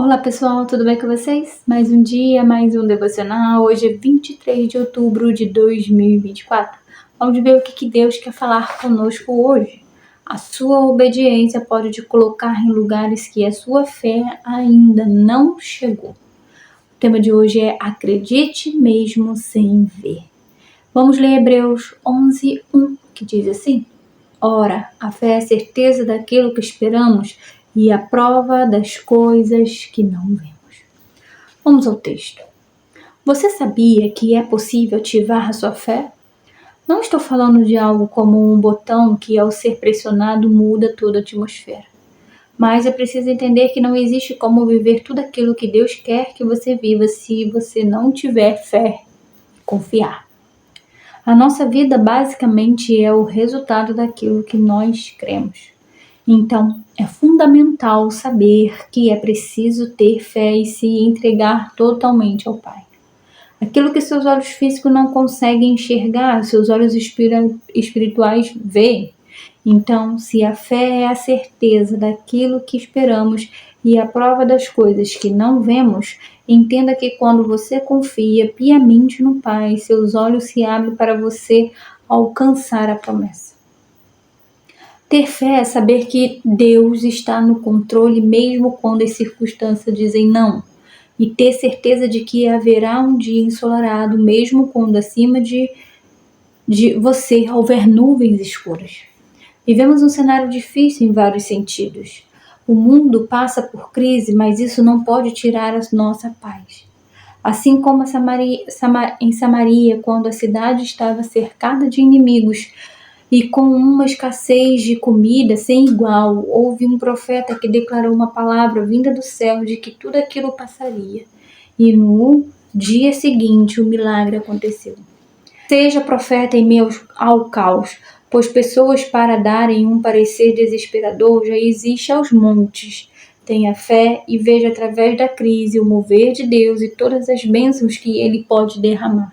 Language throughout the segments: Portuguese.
Olá pessoal, tudo bem com vocês? Mais um dia, mais um devocional. Hoje é 23 de outubro de 2024. Vamos ver o que Deus quer falar conosco hoje. A sua obediência pode te colocar em lugares que a sua fé ainda não chegou. O tema de hoje é acredite mesmo sem ver. Vamos ler Hebreus 11:1, que diz assim: Ora, a fé é a certeza daquilo que esperamos e a prova das coisas que não vemos. Vamos ao texto. Você sabia que é possível ativar a sua fé? Não estou falando de algo como um botão que, ao ser pressionado, muda toda a atmosfera. Mas é preciso entender que não existe como viver tudo aquilo que Deus quer que você viva se você não tiver fé e confiar. A nossa vida basicamente é o resultado daquilo que nós cremos. Então, é fundamental saber que é preciso ter fé e se entregar totalmente ao Pai. Aquilo que seus olhos físicos não conseguem enxergar, seus olhos espirituais veem. Então, se a fé é a certeza daquilo que esperamos e a prova das coisas que não vemos, entenda que quando você confia piamente no Pai, seus olhos se abrem para você alcançar a promessa. Ter fé é saber que Deus está no controle mesmo quando as circunstâncias dizem não. E ter certeza de que haverá um dia ensolarado mesmo quando acima de você houver nuvens escuras. Vivemos um cenário difícil em vários sentidos. O mundo passa por crise, mas isso não pode tirar a nossa paz. Assim como em Samaria, quando a cidade estava cercada de inimigos, e com uma escassez de comida sem igual, houve um profeta que declarou uma palavra vinda do céu de que tudo aquilo passaria. E no dia seguinte o milagre aconteceu. Seja profeta em meio ao caos, pois pessoas para darem um parecer desesperador já existe aos montes. Tenha fé e veja através da crise o mover de Deus e todas as bênçãos que Ele pode derramar.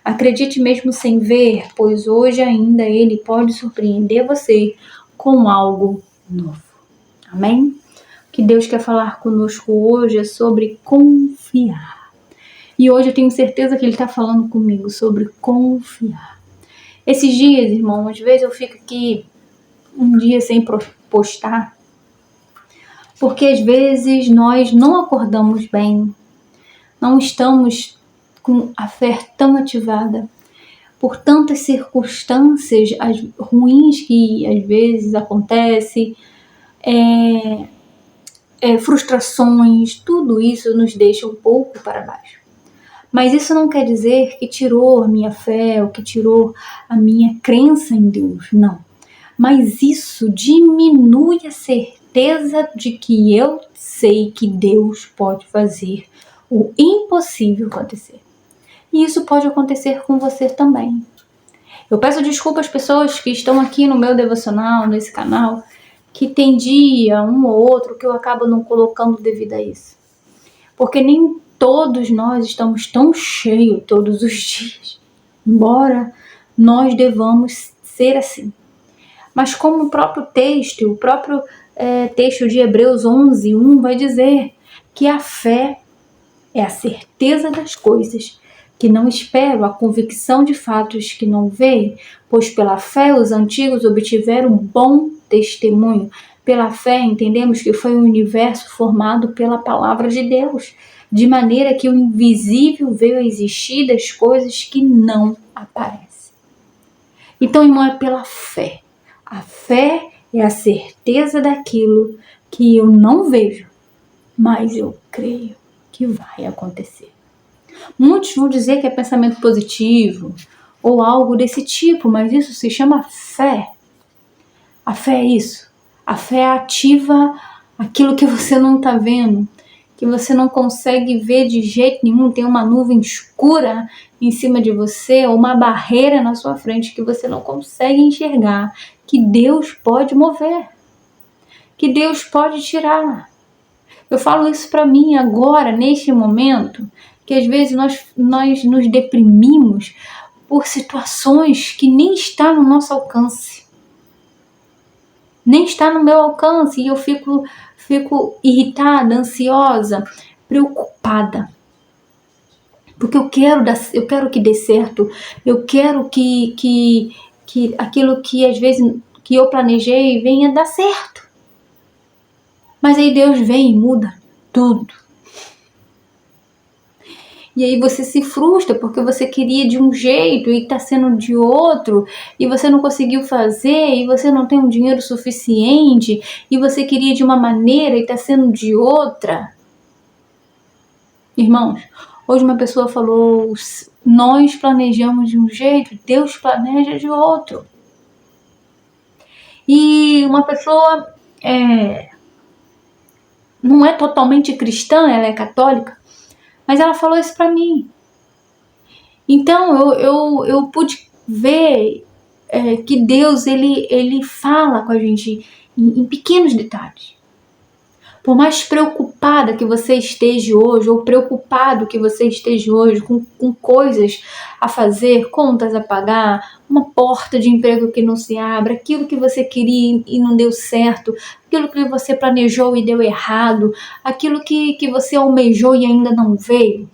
Acredite mesmo sem ver, pois hoje ainda Ele pode surpreender você com algo novo. Amém? O que Deus quer falar conosco hoje é sobre confiar. E hoje eu tenho certeza que Ele está falando comigo sobre confiar. Esses dias, irmão, às vezes eu fico aqui um dia sem postar, porque às vezes nós não acordamos bem, não estamos com a fé tão ativada, por tantas circunstâncias ruins que às vezes acontecem, frustrações, tudo isso nos deixa um pouco para baixo. Mas isso não quer dizer que tirou a minha fé ou que tirou a minha crença em Deus, não. Mas isso diminui a certeza de que eu sei que Deus pode fazer o impossível acontecer. E isso pode acontecer com você também. Eu peço desculpa às pessoas que estão aqui no meu devocional, nesse canal, que tem dia, um ou outro, que eu acabo não colocando devido a isso. Porque nem todos nós estamos tão cheios todos os dias, embora nós devamos ser assim. Mas como o próprio texto de Hebreus 11:1 vai dizer que a fé é a certeza das coisas que não espero, a convicção de fatos que não veem, pois pela fé os antigos obtiveram bom testemunho. Pela fé entendemos que foi um universo formado pela palavra de Deus, de maneira que o invisível veio a existir das coisas que não aparecem. Então, irmão, é pela fé. A fé é a certeza daquilo que eu não vejo, mas eu creio que vai acontecer. Muitos vão dizer que é pensamento positivo ou algo desse tipo, mas isso se chama fé. A fé é isso. A fé ativa aquilo que você não está vendo, que você não consegue ver de jeito nenhum. Tem uma nuvem escura em cima de você, ou uma barreira na sua frente que você não consegue enxergar, que Deus pode mover, que Deus pode tirar. Eu falo isso para mim agora, neste momento, que às vezes nós nos deprimimos por situações que nem está no nosso alcance. Nem está no meu alcance. E eu fico fico irritada, ansiosa, preocupada. Porque eu quero que dê certo, eu quero que aquilo que às vezes que eu planejei venha dar certo. Mas aí Deus vem e muda tudo. E aí você se frustra porque você queria de um jeito e está sendo de outro, e você não conseguiu fazer, e você não tem um dinheiro suficiente, e você queria de uma maneira e está sendo de outra. Irmãos, hoje uma pessoa falou, nós planejamos de um jeito, Deus planeja de outro. E uma pessoa não é totalmente cristã, ela é católica, mas ela falou isso pra mim. Então eu pude ver que Deus ele fala com a gente em pequenos detalhes. Por mais preocupada que você esteja hoje, ou preocupado que você esteja hoje com coisas a fazer, contas a pagar, uma porta de emprego que não se abre, aquilo que você queria e não deu certo, aquilo que você planejou e deu errado, aquilo que você almejou e ainda não veio.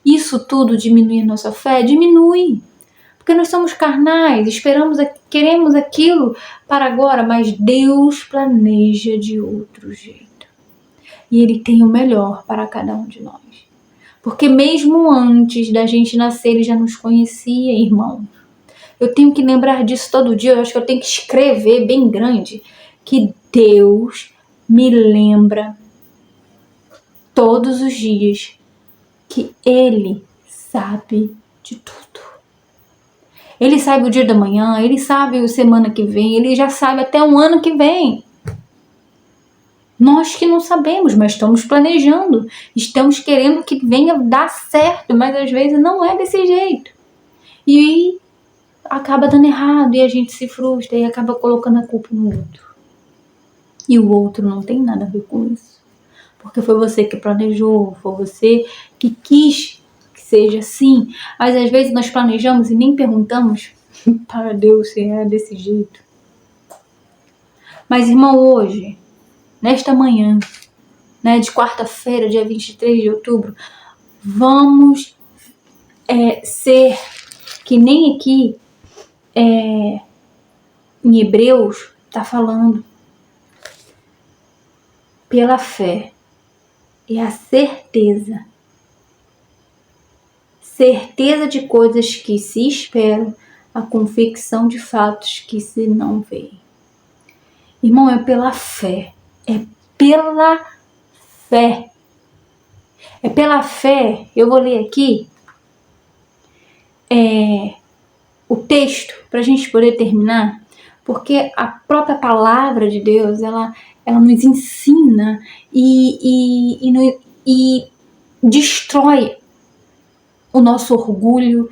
Isso tudo diminui a nossa fé? Diminui. Porque nós somos carnais, queremos aquilo para agora, mas Deus planeja de outro jeito. E Ele tem o melhor para cada um de nós. Porque mesmo antes da gente nascer, Ele já nos conhecia, irmão. Eu tenho que lembrar disso todo dia, eu acho que eu tenho que escrever bem grande, que Deus me lembra todos os dias que Ele sabe de tudo. Ele sabe o dia da manhã, Ele sabe a semana que vem, Ele já sabe até um ano que vem. Nós que não sabemos, mas estamos planejando. Estamos querendo que venha dar certo, mas às vezes não é desse jeito. E acaba dando errado, e a gente se frustra e acaba colocando a culpa no outro. E o outro não tem nada a ver com isso. Porque foi você que planejou, foi você que quis seja assim, mas às vezes nós planejamos e nem perguntamos para Deus se é desse jeito. Mas irmão, hoje, nesta manhã, de quarta-feira, dia 23 de outubro, vamos ser que nem aqui em Hebreus está falando, pela fé e a certeza de coisas que se esperam, a convicção de fatos que se não veem. Irmão, é pela fé. É pela fé. É pela fé. Eu vou ler aqui o texto para a gente poder terminar, porque a própria palavra de Deus, ela nos ensina e destrói o nosso orgulho,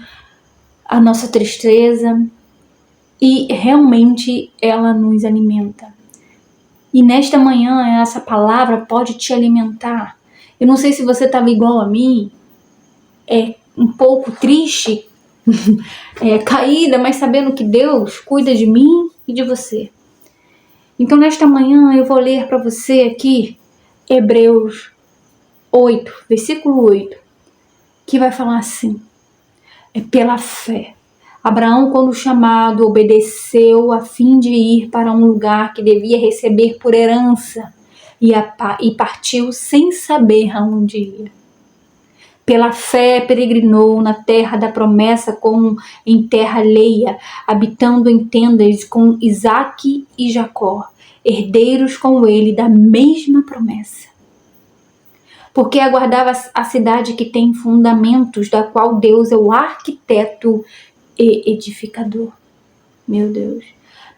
a nossa tristeza, e realmente ela nos alimenta. E nesta manhã essa palavra pode te alimentar. Eu não sei se você estava igual a mim, um pouco triste, caída, mas sabendo que Deus cuida de mim e de você. Então nesta manhã eu vou ler para você aqui Hebreus 8, versículo 8. Que vai falar assim, é pela fé. Abraão, quando chamado, obedeceu a fim de ir para um lugar que devia receber por herança e partiu sem saber aonde ia. Pela fé peregrinou na terra da promessa como em terra alheia, habitando em tendas com Isaque e Jacó, herdeiros com ele da mesma promessa. Porque aguardava a cidade que tem fundamentos, da qual Deus é o arquiteto e edificador. Meu Deus.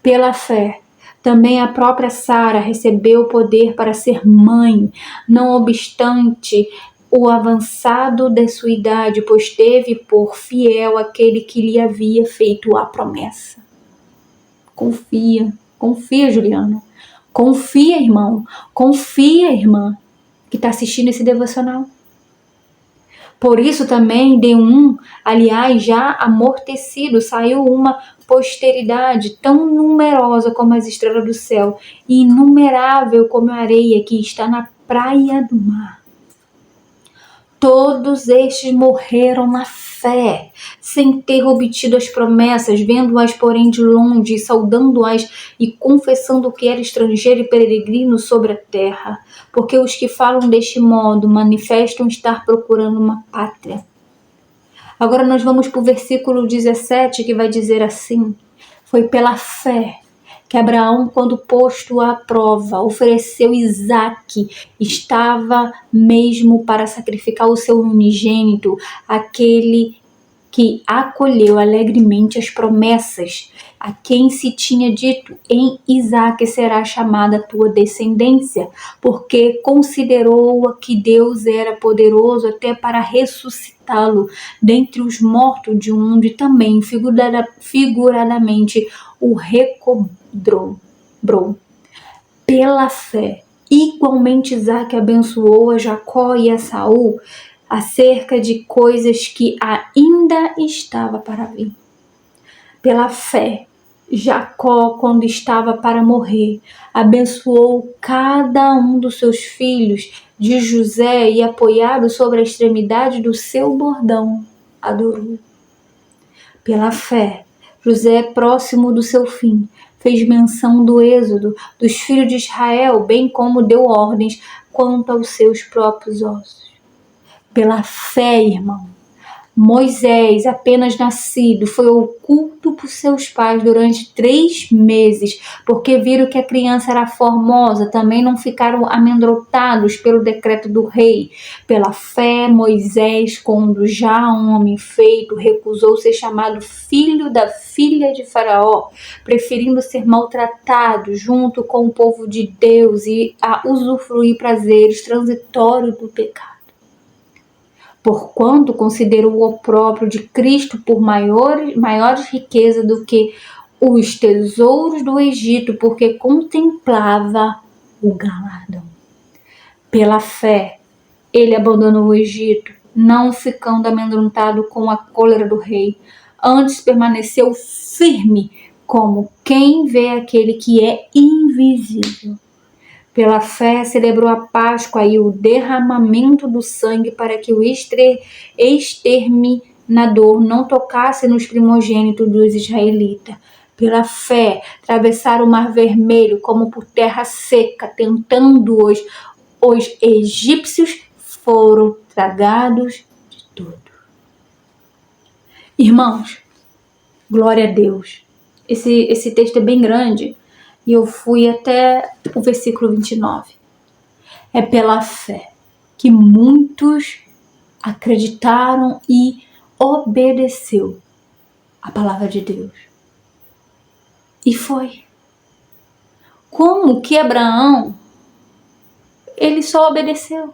Pela fé, também a própria Sara recebeu o poder para ser mãe, não obstante o avançado de sua idade, pois teve por fiel aquele que lhe havia feito a promessa. Confia, Juliana. Confia, irmão. Confia, irmã, que está assistindo esse devocional. Por isso também de aliás, já amortecido, saiu uma posteridade tão numerosa como as estrelas do céu e inumerável como a areia que está na praia do mar. Todos estes morreram na fé, sem ter obtido as promessas, vendo-as, porém, de longe, saudando-as e confessando que era estrangeiro e peregrino sobre a terra. Porque os que falam deste modo manifestam estar procurando uma pátria. Agora nós vamos para o versículo 17, que vai dizer assim: foi pela fé que Abraão, quando posto à prova, ofereceu Isaque, estava mesmo para sacrificar o seu unigênito, aquele que acolheu alegremente as promessas, a quem se tinha dito: em Isaque será chamada a tua descendência, porque considerou que Deus era poderoso até para ressuscitá-lo dentre os mortos, de onde também figuradamente o recobrou. Pela fé, igualmente Isaque abençoou a Jacó e a Saul acerca de coisas que ainda estava para vir. Pela fé, Jacó, quando estava para morrer, abençoou cada um dos seus filhos de José e, apoiado sobre a extremidade do seu bordão, adorou. Pela fé, José, próximo do seu fim, fez menção do êxodo dos filhos de Israel, bem como deu ordens quanto aos seus próprios ossos. Pela fé, irmão, Moisés, apenas nascido, foi oculto por seus pais durante 3 meses, porque viram que a criança era formosa. Também não ficaram amedrontados pelo decreto do rei. Pela fé, Moisés, quando já um homem feito, recusou ser chamado filho da filha de Faraó, preferindo ser maltratado junto com o povo de Deus e a usufruir prazeres transitórios do pecado. Porquanto considerou o opróbrio de Cristo por maiores riquezas do que os tesouros do Egito, porque contemplava o galardão. Pela fé, ele abandonou o Egito, não ficando amedrontado com a cólera do rei. Antes permaneceu firme, como quem vê aquele que é invisível. Pela fé, celebrou a Páscoa e o derramamento do sangue para que o exterminador não tocasse nos primogênitos dos israelitas. Pela fé, atravessaram o Mar Vermelho como por terra seca, tentando-os. Os egípcios foram tragados de tudo. Irmãos, glória a Deus. Esse texto é bem grande. E eu fui até o versículo 29. É pela fé que muitos acreditaram e obedeceu a palavra de Deus. E foi. Como que Abraão, ele só obedeceu?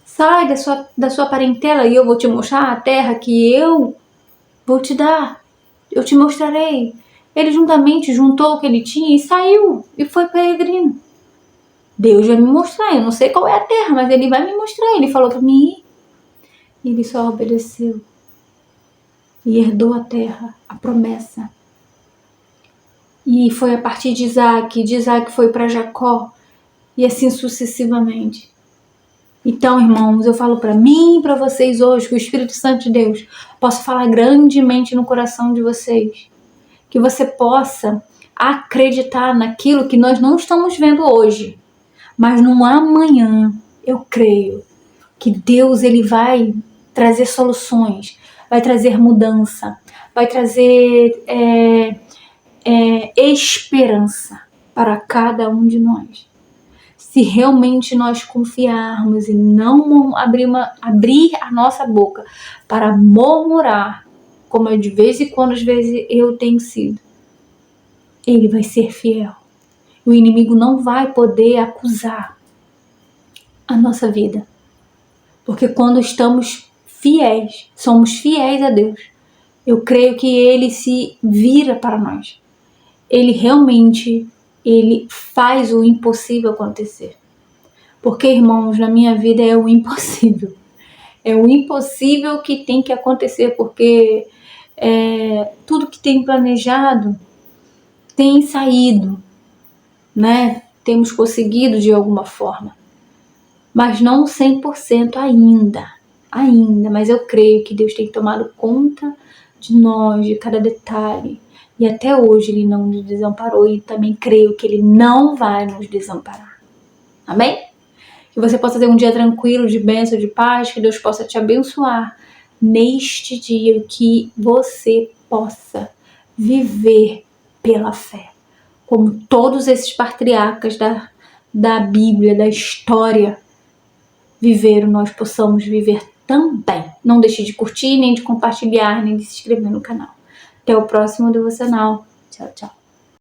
Sai da sua parentela e eu vou te mostrar a terra que eu vou te dar. Eu te mostrarei. Ele juntamente juntou o que ele tinha e saiu e foi peregrino. Deus vai me mostrar, eu não sei qual é a terra, mas ele vai me mostrar. Ele falou para mim ir. E ele só obedeceu e herdou a terra, a promessa. E foi a partir de Isaac foi para Jacó e assim sucessivamente. Então, irmãos, eu falo para mim e para vocês hoje que o Espírito Santo de Deus possa falar grandemente no coração de vocês. Que você possa acreditar naquilo que nós não estamos vendo hoje. Mas no amanhã, eu creio que Deus ele vai trazer soluções, vai trazer mudança, vai trazer esperança para cada um de nós. Se realmente nós confiarmos e não abrir a nossa boca para murmurar, como de vez em quando, às vezes, eu tenho sido. Ele vai ser fiel. O inimigo não vai poder acusar a nossa vida. Porque quando estamos fiéis, somos fiéis a Deus, eu creio que Ele se vira para nós. Ele realmente, Ele faz o impossível acontecer. Porque, irmãos, na minha vida é o impossível. É o impossível que tem que acontecer, porque tudo que tem planejado tem saído, né? Temos conseguido de alguma forma, mas não 100% ainda, mas eu creio que Deus tem tomado conta de nós, de cada detalhe, e até hoje Ele não nos desamparou, e também creio que Ele não vai nos desamparar. Amém? Que você possa ter um dia tranquilo, de bênção, de paz, que Deus possa te abençoar neste dia, que você possa viver pela fé, como todos esses patriarcas da Bíblia, da história viveram, nós possamos viver também. Não deixe de curtir, nem de compartilhar, nem de se inscrever no canal. Até o próximo devocional. Tchau, tchau.